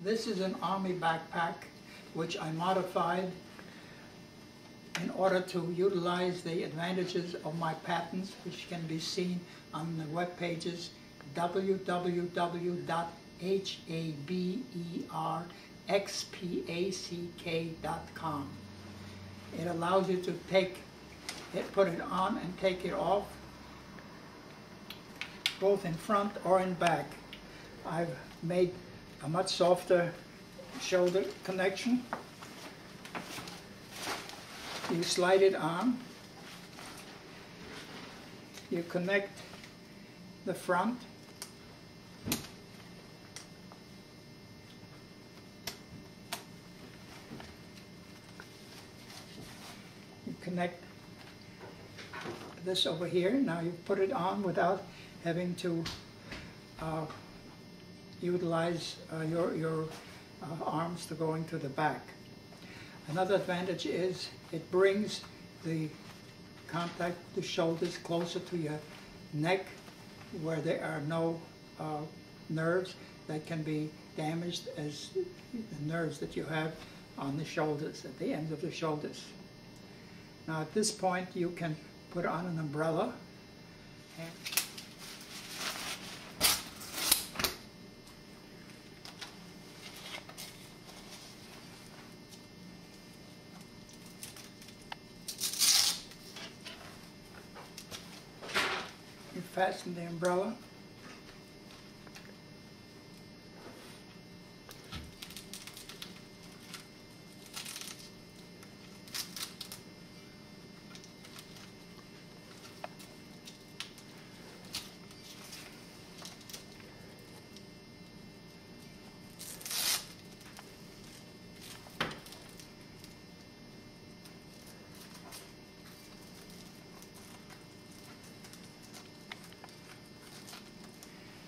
This is an Army backpack which I modified in order to utilize the advantages of my patents, which can be seen on the web pages www.haberxpack.com. It allows you to put it on and take it off, both in front or in back. I've made a much softer shoulder connection. You slide it on, you connect the front, you connect this over here. Now you put it on without having to utilize your arms to go into the back. Another advantage is it brings the contact of the shoulders closer to your neck, where there are no nerves that can be damaged as the nerves that you have on the shoulders, at the ends of the shoulders. Now at this point you can put on an umbrella. You fasten the umbrella.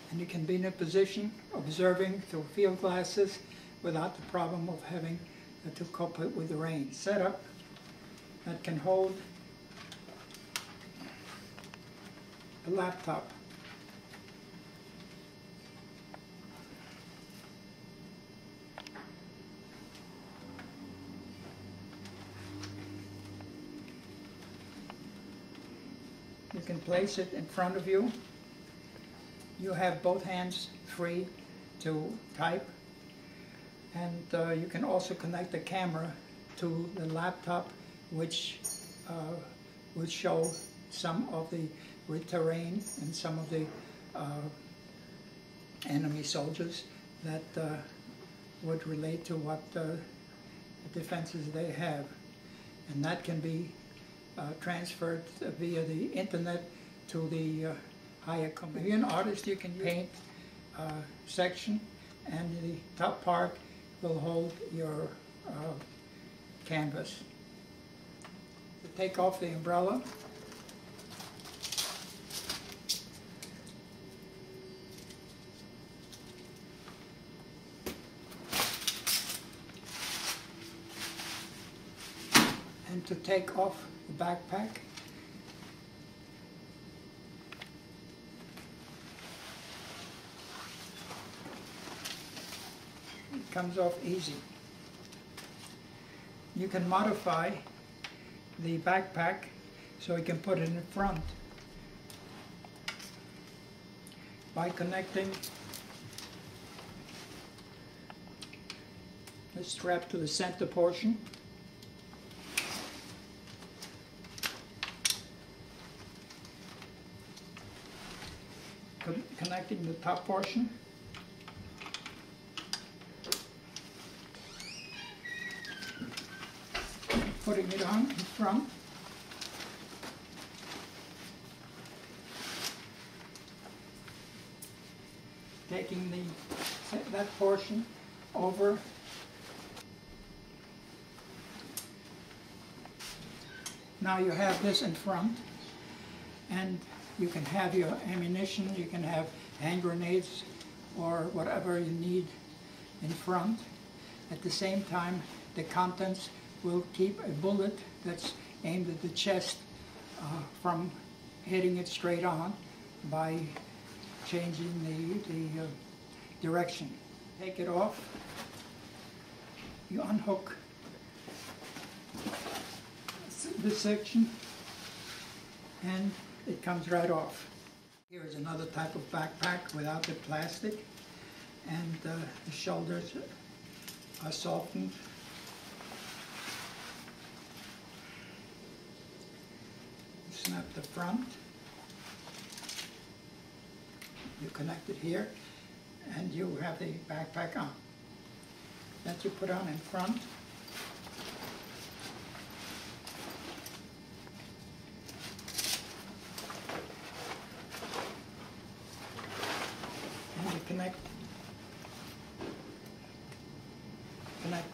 And you can be in a position observing through field glasses without the problem of having to cope with the rain. Setup that can hold a laptop. You can place it in front of you. You have both hands free to type, and you can also connect the camera to the laptop, which would show some of the terrain and some of the enemy soldiers that would relate to what defenses they have. And that can be transferred via the internet to the higher command. If you're an artist, you can paint a section, and the top part will hold your canvas. To take off the umbrella, and to take off the backpack, comes off easy. You can modify the backpack so you can put it in front by connecting the strap to the center portion, connecting the top portion, putting it on in front, taking that portion over, now you have this in front, and you can have your ammunition, you can have hand grenades or whatever you need in front. At the same time, the contents will keep a bullet that's aimed at the chest from hitting it straight on by changing the direction. Take it off. You unhook this section and it comes right off. Here is another type of backpack without the plastic, and the shoulders are softened. Snap the front. You connect it here and you have the backpack on. That you put on in front. And you connect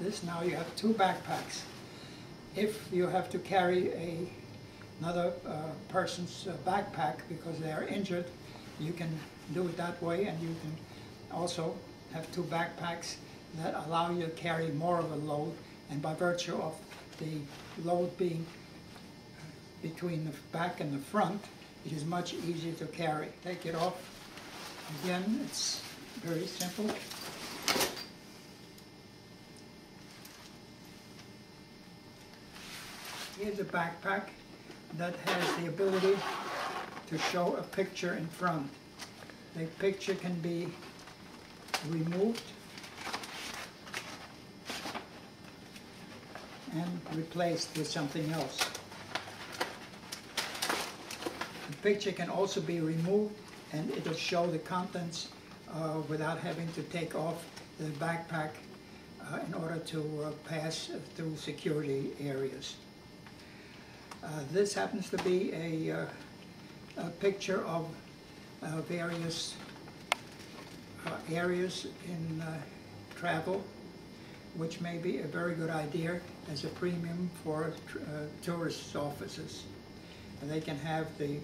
this. Now you have two backpacks. If you have to carry another person's backpack because they are injured, you can do it that way, and you can also have two backpacks that allow you to carry more of a load, and by virtue of the load being between the back and the front, it is much easier to carry. Take it off. Again, it's very simple. Here's a backpack that has the ability to show a picture in front. The picture can be removed and replaced with something else. The picture can also be removed and it'll show the contents without having to take off the backpack in order to pass through security areas. This happens to be a picture of various areas in travel, which may be a very good idea as a premium for tourist offices. And they can have the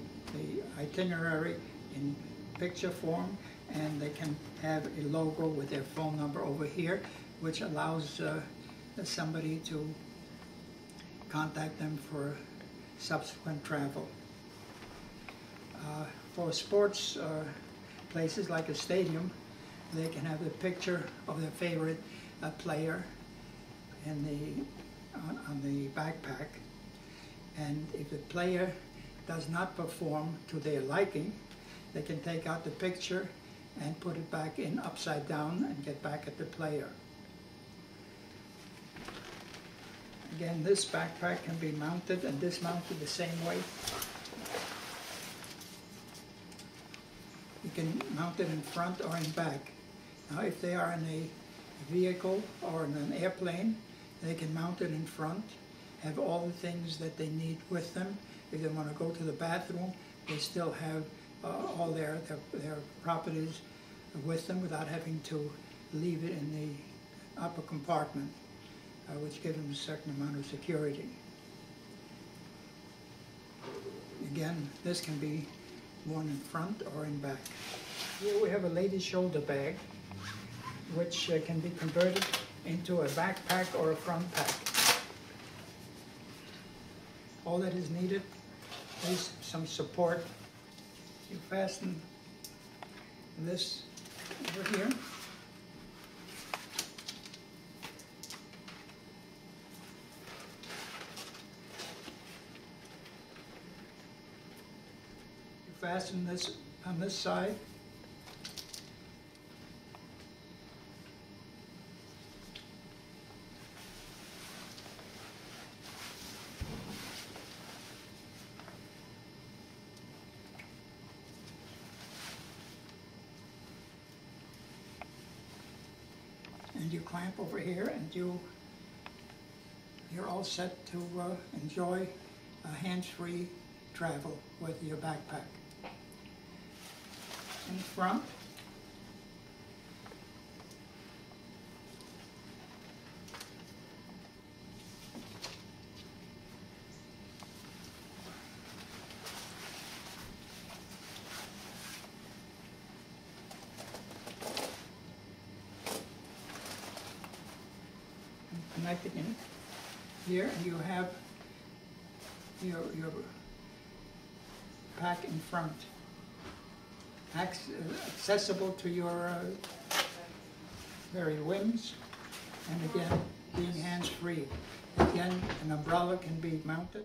itinerary in picture form, and they can have a logo with their phone number over here, which allows somebody to contact them for subsequent travel. For sports places like a stadium, they can have the picture of their favorite player on the backpack, and if the player does not perform to their liking, they can take out the picture and put it back in upside down and get back at the player. Again, this backpack can be mounted and dismounted the same way. You can mount it in front or in back. Now, if they are in a vehicle or in an airplane, they can mount it in front, have all the things that they need with them. If they want to go to the bathroom, they still have all their properties with them without having to leave it in the upper compartment, which gives them a certain amount of security. Again, this can be worn in front or in back. Here we have a lady's shoulder bag, which can be converted into a backpack or a front pack. All that is needed is some support. You fasten this over here. You fasten this on this side. And you clamp over here, and you're all set to enjoy hands-free travel with your backpack. In front, connecting in here, and you have your pack in front, accessible to your very whims, and again being free. Again, an umbrella can be mounted.